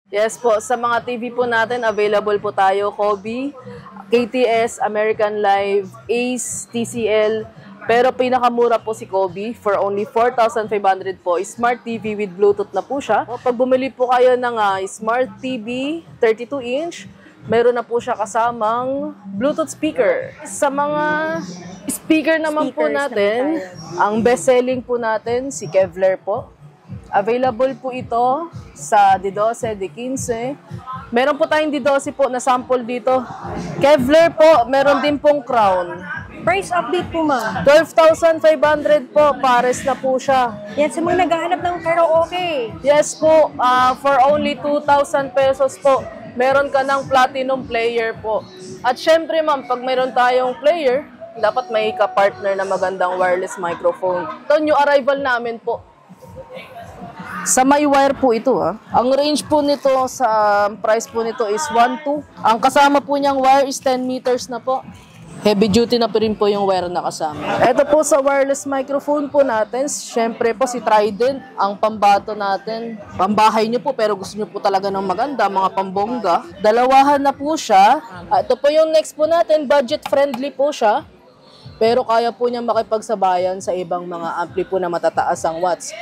Yes po, sa mga TV po natin, available po tayo, Kobe, KTS, American Live, Ace, TCL. Pero pinakamura po si Kobe for only 4,500 po. Smart TV with Bluetooth na po siya. Pag bumili po kayo ng Smart TV 32-inch, meron na po siya kasamang Bluetooth speaker. Sa mga speaker naman po natin, ang best-selling po natin, si Kevlar po. Available po ito sa D12, D15. Meron po tayong D12 po na sample dito. Kevlar po, meron din pong Crown. Price update po, ma'am. 12,500 po, pares na po siya. Yan, sa mga naghahanap ng karaoke. Yes po, for only 2,000 pesos po, meron ka ng platinum player po. At syempre ma'am, pag meron tayong player, dapat may ka-partner na magandang wireless microphone. Ito new arrival namin po. Sa may wire po ito Ang range po nito sa price po nito is 1.2. Ang kasama po niyang wire is 10 meters na po. Heavy duty na po rin po yung wire na kasama. Ito po sa wireless microphone po natin, syempre po si Trident, ang pambato natin. Pambahay nyo po pero gusto nyo po talaga ng maganda, mga pambongga. Dalawahan na po siya. Ito po yung next po natin, budget friendly po siya. Pero kaya po niya makipagsabayan sa ibang mga ampli po na matataas ang watts.